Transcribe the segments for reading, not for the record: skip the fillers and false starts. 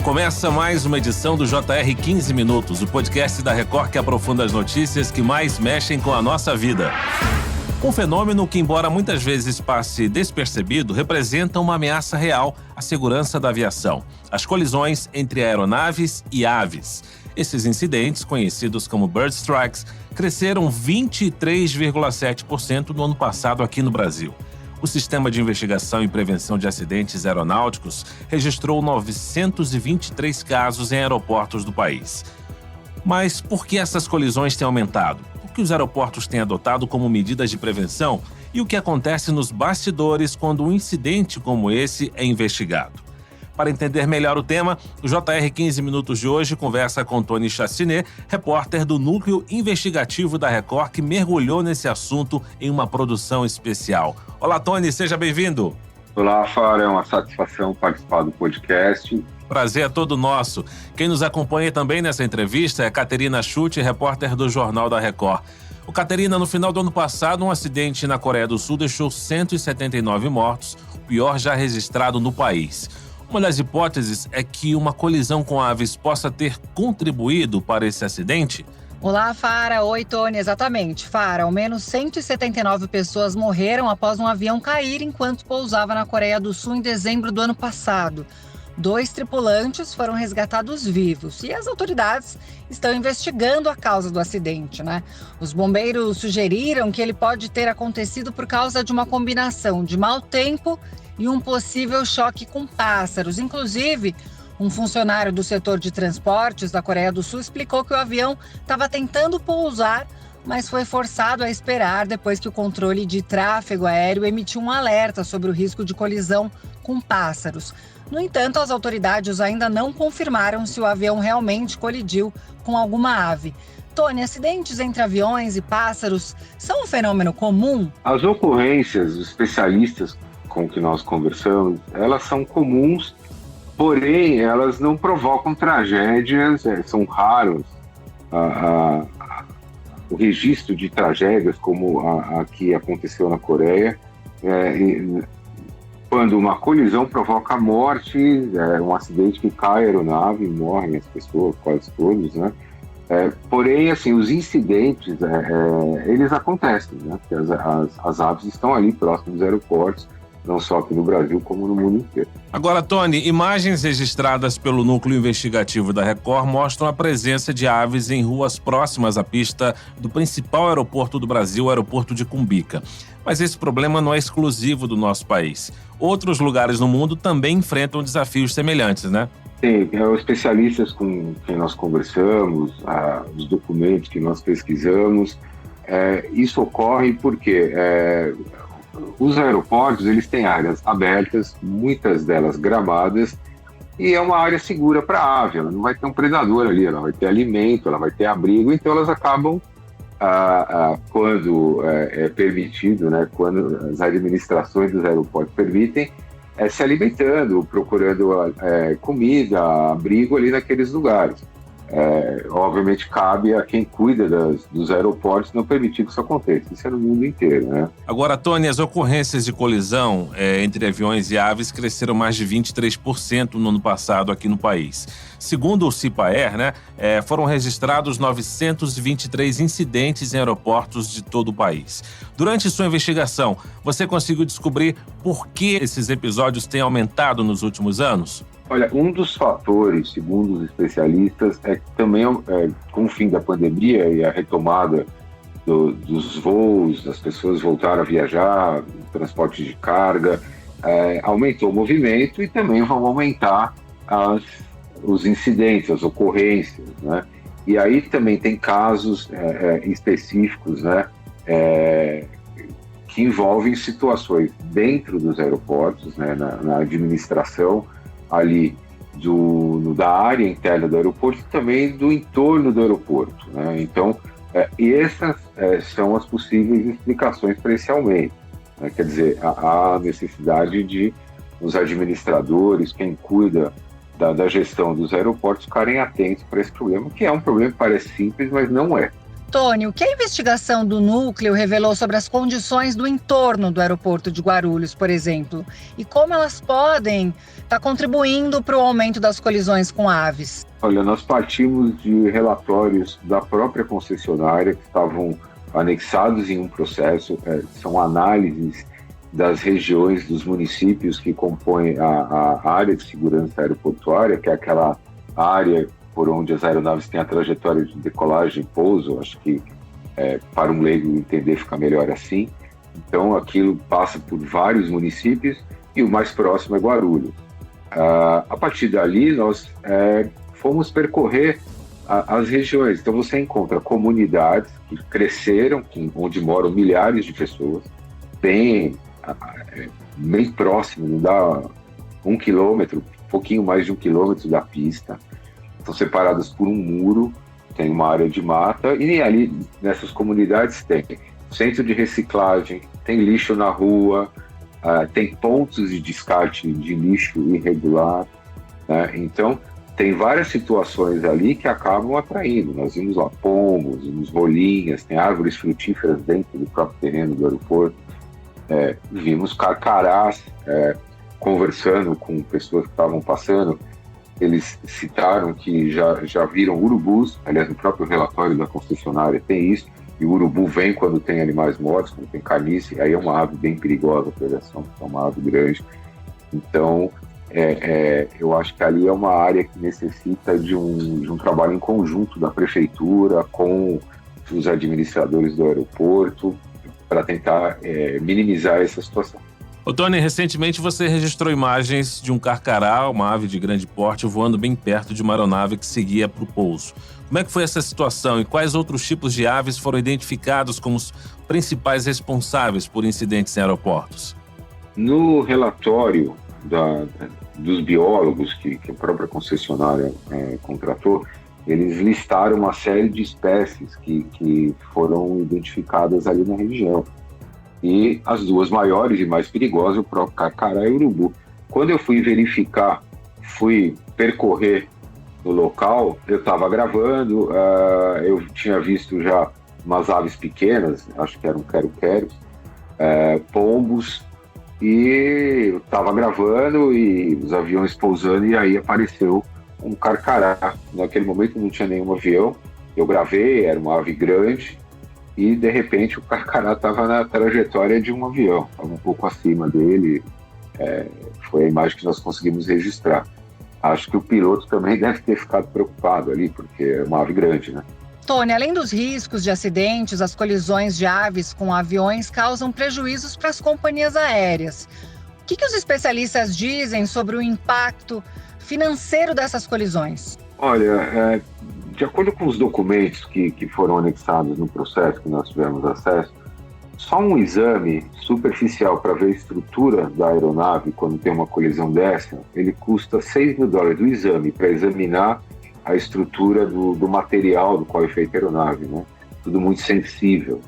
Começa mais uma edição do JR 15 Minutos, o podcast da Record que aprofunda as notícias que mais mexem com a nossa vida. Um fenômeno que, embora muitas vezes passe despercebido, representa uma ameaça real à segurança da aviação: as colisões entre aeronaves e aves. Esses incidentes, conhecidos como bird strikes, cresceram 23,7% no ano passado aqui no Brasil. O Sistema de Investigação e Prevenção de Acidentes Aeronáuticos registrou 923 casos em aeroportos do país. Mas por que essas colisões têm aumentado? O que os aeroportos têm adotado como medidas de prevenção e o que acontece nos bastidores quando um incidente como esse é investigado? Para entender melhor o tema, o JR 15 Minutos de hoje conversa com Tony Chastinet, repórter do Núcleo Investigativo da Record, que mergulhou nesse assunto em uma produção especial. Olá, Tony, seja bem-vindo. Olá, Fara, é uma satisfação participar do podcast. Prazer é todo nosso. Quem nos acompanha também nessa entrevista é Caterina Schutte, repórter do Jornal da Record. Caterina, no final do ano passado, um acidente na Coreia do Sul deixou 179 mortos, o pior já registrado no país. Uma das hipóteses é que uma colisão com aves possa ter contribuído para esse acidente? Olá, Fara. Oi, Tony. Exatamente. Fara, ao menos 179 pessoas morreram após um avião cair enquanto pousava na Coreia do Sul em dezembro do ano passado. 2 tripulantes foram resgatados vivos e as autoridades estão investigando a causa do acidente, né? Os bombeiros sugeriram que ele pode ter acontecido por causa de uma combinação de mau tempo e um possível choque com pássaros. Inclusive, um funcionário do setor de transportes da Coreia do Sul explicou que o avião estava tentando pousar, mas foi forçado a esperar depois que o controle de tráfego aéreo emitiu um alerta sobre o risco de colisão com pássaros. No entanto, as autoridades ainda não confirmaram se o avião realmente colidiu com alguma ave. Tony, acidentes entre aviões e pássaros são um fenômeno comum? As ocorrências, os especialistas com que nós conversamos, elas são comuns, porém elas não provocam tragédias, são raros. O registro de tragédias como a que aconteceu na Coreia, quando uma colisão provoca a morte, um acidente que cai a aeronave e morrem as pessoas, quase todos, né? Porém, assim, os incidentes, eles acontecem, né? Porque as aves estão ali próximos dos aeroportos, não só aqui no Brasil, como no mundo inteiro. Agora, Tony, imagens registradas pelo Núcleo Investigativo da Record mostram a presença de aves em ruas próximas à pista do principal aeroporto do Brasil, o aeroporto de Cumbica. Mas esse problema não é exclusivo do nosso país. Outros lugares no mundo também enfrentam desafios semelhantes, né? Sim, os especialistas com quem nós conversamos, os documentos que nós pesquisamos, isso ocorre porque os aeroportos, eles têm áreas abertas, muitas delas gramadas, e é uma área segura para a ave. Ela não vai ter um predador ali, ela vai ter alimento, ela vai ter abrigo, então elas acabam, quando é permitido, né, quando as administrações dos aeroportos permitem, se alimentando, procurando comida, abrigo ali naqueles lugares. Obviamente cabe a quem cuida dos aeroportos não permitir que isso aconteça. Isso é no mundo inteiro, né? Agora, Tony, as ocorrências de colisão entre aviões e aves cresceram mais de 23% no ano passado aqui no país. Segundo o Cipaer, né, foram registrados 923 incidentes em aeroportos de todo o país. Durante sua investigação, você conseguiu descobrir por que esses episódios têm aumentado nos últimos anos? Olha, um dos fatores, segundo os especialistas, é que também com o fim da pandemia e a retomada dos voos, as pessoas voltaram a viajar, o transporte de carga, aumentou o movimento e também vão aumentar os incidentes, as ocorrências, né? E aí também tem casos específicos, né, que envolvem situações dentro dos aeroportos, né, na administração ali da área interna do aeroporto e também do entorno do aeroporto, né? Então, essas são as possíveis explicações para esse aumento, né? Quer dizer, há necessidade de os administradores, quem cuida da gestão dos aeroportos, ficarem atentos para esse problema, que é um problema que parece simples, mas não é. Tony, o que a investigação do núcleo revelou sobre as condições do entorno do aeroporto de Guarulhos, por exemplo, e como elas podem estar contribuindo para o aumento das colisões com aves? Olha, nós partimos de relatórios da própria concessionária que estavam anexados em um processo, são análises das regiões, dos municípios que compõem a área de segurança aeroportuária, que é aquela área por onde as aeronaves têm a trajetória de decolagem e pouso. Acho que para um leigo entender fica melhor assim. Então aquilo passa por vários municípios e o mais próximo é Guarulhos. A partir dali nós fomos percorrer as regiões. Então você encontra comunidades que cresceram, onde moram milhares de pessoas, bem próximo, não dá 1 quilômetro, um pouquinho mais de 1 quilômetro da pista. Estão separadas por um muro, tem uma área de mata, e ali nessas comunidades tem centro de reciclagem, tem lixo na rua, tem pontos de descarte de lixo irregular, né? Então, tem várias situações ali que acabam atraindo. Nós vimos lá pombos, vimos rolinhas, tem árvores frutíferas dentro do próprio terreno do aeroporto, vimos carcarás, conversando com pessoas que estavam passando. Eles citaram que já viram urubus, aliás, no próprio relatório da concessionária tem isso, e o urubu vem quando tem animais mortos, quando tem carniça, e aí é uma ave bem perigosa a predação, porque é uma ave grande. Então, eu acho que ali é uma área que necessita de um trabalho em conjunto da prefeitura com os administradores do aeroporto, para tentar minimizar essa situação. Ô Tony, recentemente você registrou imagens de um carcará, uma ave de grande porte, voando bem perto de uma aeronave que seguia para o pouso. Como é que foi essa situação e quais outros tipos de aves foram identificados como os principais responsáveis por incidentes em aeroportos? No relatório dos biólogos que a própria concessionária contratou, eles listaram uma série de espécies que foram identificadas ali na região. E as duas maiores e mais perigosas, o próprio carcará e o urubu. Quando eu fui verificar, fui percorrer no local, eu estava gravando, eu tinha visto já umas aves pequenas, acho que eram quero-queros, pombos, e eu estava gravando e os aviões pousando, e aí apareceu um carcará. Naquele momento não tinha nenhum avião, eu gravei, era uma ave grande, e de repente o carcará estava na trajetória de um avião, estava um pouco acima dele. Foi a imagem que nós conseguimos registrar. Acho que o piloto também deve ter ficado preocupado ali, porque é uma ave grande, né? Tony, além dos riscos de acidentes, as colisões de aves com aviões causam prejuízos para as companhias aéreas. O que os especialistas dizem sobre o impacto financeiro dessas colisões? Olha, de acordo com os documentos que foram anexados no processo que nós tivemos acesso, só um exame superficial para ver a estrutura da aeronave quando tem uma colisão dessa, ele custa $6 mil. O exame para examinar a estrutura do material do qual é feita a aeronave, né? Tudo muito sensível.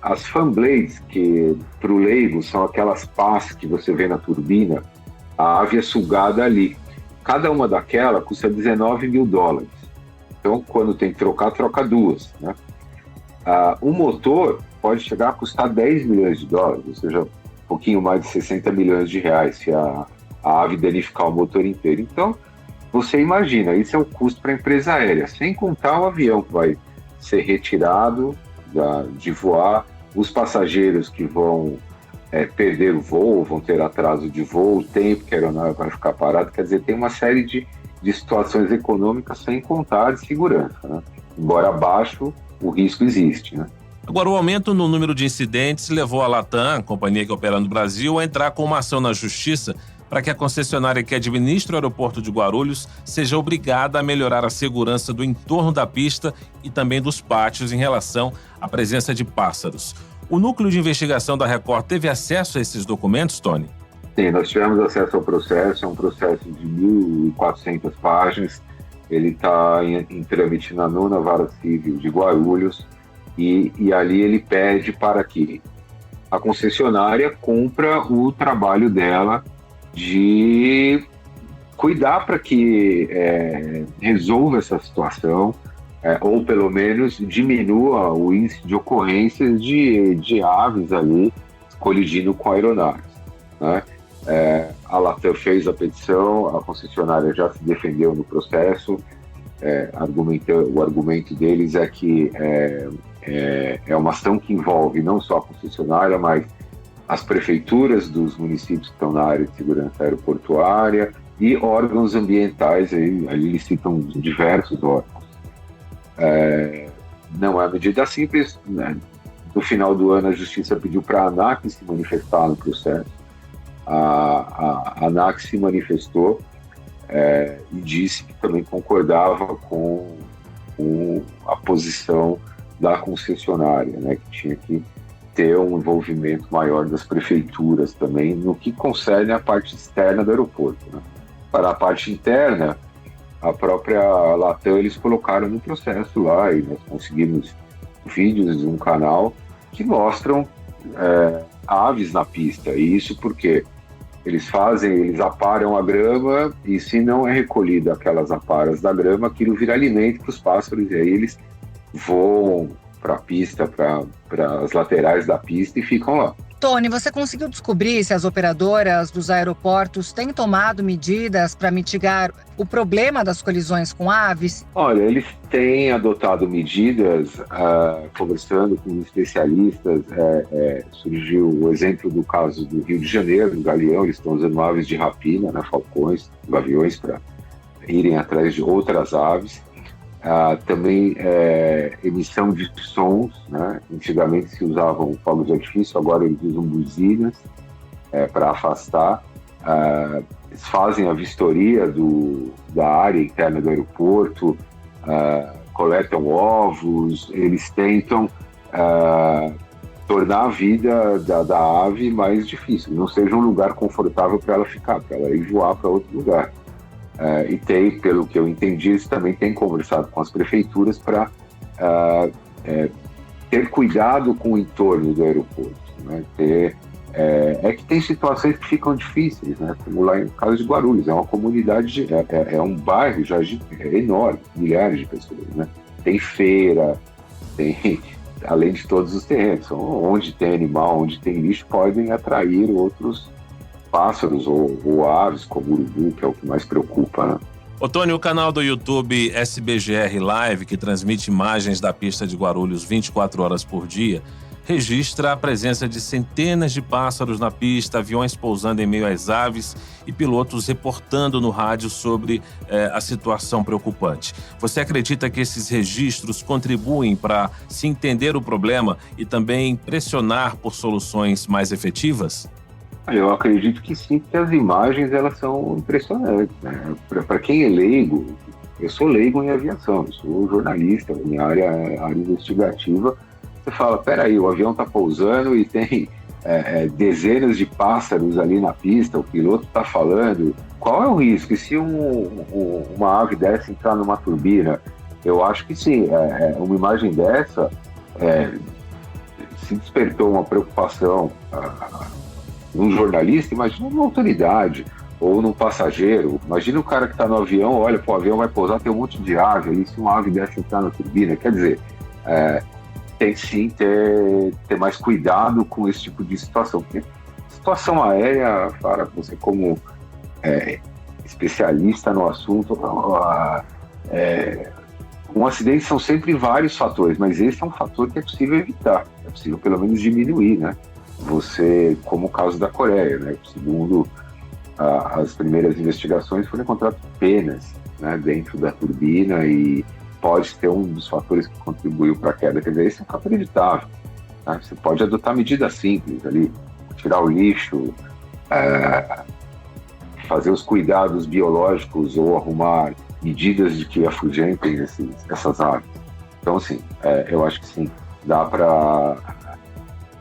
As fan blades, que para o leigo são aquelas pás que você vê na turbina, a ave é sugada ali. Cada uma daquelas custa $19 mil. Então, quando tem que trocar, troca duas, né? O motor pode chegar a custar $10 milhões, ou seja, um pouquinho mais de R$60 milhões se a ave danificar o motor inteiro. Então, você imagina, isso é o custo para a empresa aérea, sem contar o avião que vai ser retirado de voar, os passageiros que vão perder o voo, vão ter atraso de voo, o tempo que a aeronave vai ficar parada. Quer dizer, tem uma série de situações econômicas sem contar de segurança, né? Embora abaixo, o risco existe, né? Agora, o aumento no número de incidentes levou a Latam, a companhia que opera no Brasil, a entrar com uma ação na justiça para que a concessionária que administra o aeroporto de Guarulhos seja obrigada a melhorar a segurança do entorno da pista e também dos pátios em relação à presença de pássaros. O núcleo de investigação da Record teve acesso a esses documentos, Tony? Sim, nós tivemos acesso ao processo, é um processo de 1.400 páginas, ele está em trâmite na 9ª Vara Civil de Guarulhos, e ali ele pede para que a concessionária cumpra o trabalho dela de cuidar para que resolva essa situação, ou pelo menos diminua o índice de ocorrências de aves ali colidindo com aeronaves, né? A Latam fez a petição, a concessionária já se defendeu no processo, o argumento deles é que é uma ação que envolve não só a concessionária, mas as prefeituras dos municípios que estão na área de segurança aeroportuária e órgãos ambientais, ali eles citam diversos órgãos. Não é medida simples, né? No final do ano, a Justiça pediu para a ANAC se manifestar no processo. A ANAC se manifestou e disse que também concordava com a posição da concessionária, né, que tinha que ter um envolvimento maior das prefeituras também no que concerne a parte externa do aeroporto, né. Para a parte interna, a própria Latam eles colocaram no processo lá e nós conseguimos vídeos de um canal que mostram aves na pista, e isso porque eles aparam a grama e se não é recolhida aquelas aparas da grama, aquilo vira alimento para os pássaros e aí eles voam para a pista, para as laterais da pista e ficam lá. Tony, você conseguiu descobrir se as operadoras dos aeroportos têm tomado medidas para mitigar o problema das colisões com aves? Olha, eles têm adotado medidas, conversando com especialistas. Surgiu o exemplo do caso do Rio de Janeiro, do Galeão, eles estão usando aves de rapina, né, falcões, gaviões, para irem atrás de outras aves. Também emissão de sons, né? Antigamente se usavam fogos de artifício, agora eles usam buzinas para afastar. Eles fazem a vistoria da área interna do aeroporto, coletam ovos, eles tentam tornar a vida da ave mais difícil, não seja um lugar confortável para ela ficar, para ela ir voar para outro lugar. E tem, pelo que eu entendi, eles também têm conversado com as prefeituras para ter cuidado com o entorno do aeroporto, né? Que tem situações que ficam difíceis, né? Como lá em caso de Guarulhos, é uma comunidade, é um bairro já enorme, milhares de pessoas, né? Tem feira, tem, além de todos os terrenos, onde tem animal, onde tem lixo, podem atrair outros pássaros ou aves, como o urubu, que é o que mais preocupa, né? Ô Tony, o canal do YouTube SBGR Live, que transmite imagens da pista de Guarulhos 24 horas por dia, registra a presença de centenas de pássaros na pista, aviões pousando em meio às aves e pilotos reportando no rádio sobre a situação preocupante. Você acredita que esses registros contribuem para se entender o problema e também pressionar por soluções mais efetivas? Eu acredito que sim, porque as imagens elas são impressionantes, né? Para quem é leigo, eu sou leigo em aviação, eu sou jornalista, minha área é área investigativa. Você fala, peraí, o avião está pousando e tem dezenas de pássaros ali na pista, o piloto está falando, qual é o risco? E se uma ave dessa entrar numa turbina? Eu acho que sim, uma imagem dessa se despertou uma preocupação num jornalista, imagina uma autoridade ou num passageiro. Imagina o cara que está no avião, olha, o avião vai pousar, tem um monte de ave ali, se uma ave dessa entrar na turbina, quer dizer, tem sim ter mais cuidado com esse tipo de situação, porque situação aérea, para você como especialista no assunto, um acidente são sempre vários fatores, mas esse é um fator que é possível evitar, é possível pelo menos diminuir, né? Você, como o caso da Coreia, né? Segundo as primeiras investigações, foram encontradas penas, né, dentro da turbina e pode ser um dos fatores que contribuiu para a queda. Quer dizer, esse é um fator evitável, tá? Você pode adotar medidas simples ali, tirar o lixo, fazer os cuidados biológicos ou arrumar medidas de que afugentem essas aves. Então, assim, eu acho que sim, dá para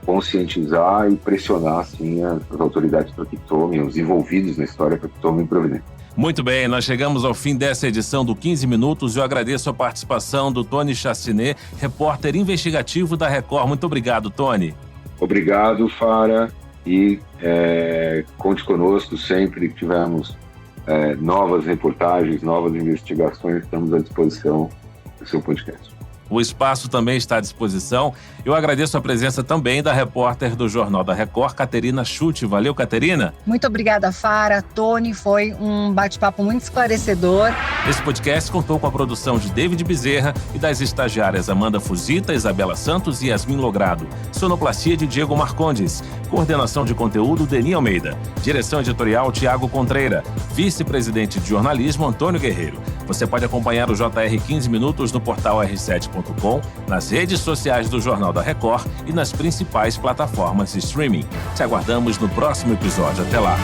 conscientizar e pressionar assim, as autoridades para que tomem, os envolvidos na história para que tomem providência. Muito bem, nós chegamos ao fim dessa edição do 15 Minutos e eu agradeço a participação do Tony Chastanet, repórter investigativo da Record. Muito obrigado, Tony. Obrigado, Fara, e conte conosco sempre que tivermos novas reportagens, novas investigações, estamos à disposição seu podcast. O espaço também está à disposição. Eu agradeço a presença também da repórter do Jornal da Record, Caterina Schutte. Valeu, Caterina. Muito obrigada, Fara, Tony. Foi um bate-papo muito esclarecedor. Esse podcast contou com a produção de David Bezerra e das estagiárias Amanda Fusita, Isabela Santos e Yasmin Logrado. Sonoplastia de Diego Marcondes. Coordenação de conteúdo, Deni Almeida. Direção editorial, Tiago Contreira. Vice-presidente de jornalismo, Antônio Guerreiro. Você pode acompanhar o JR 15 Minutos no portal r7.com, nas redes sociais do Jornal da Record e nas principais plataformas de streaming. Te aguardamos no próximo episódio. Até lá!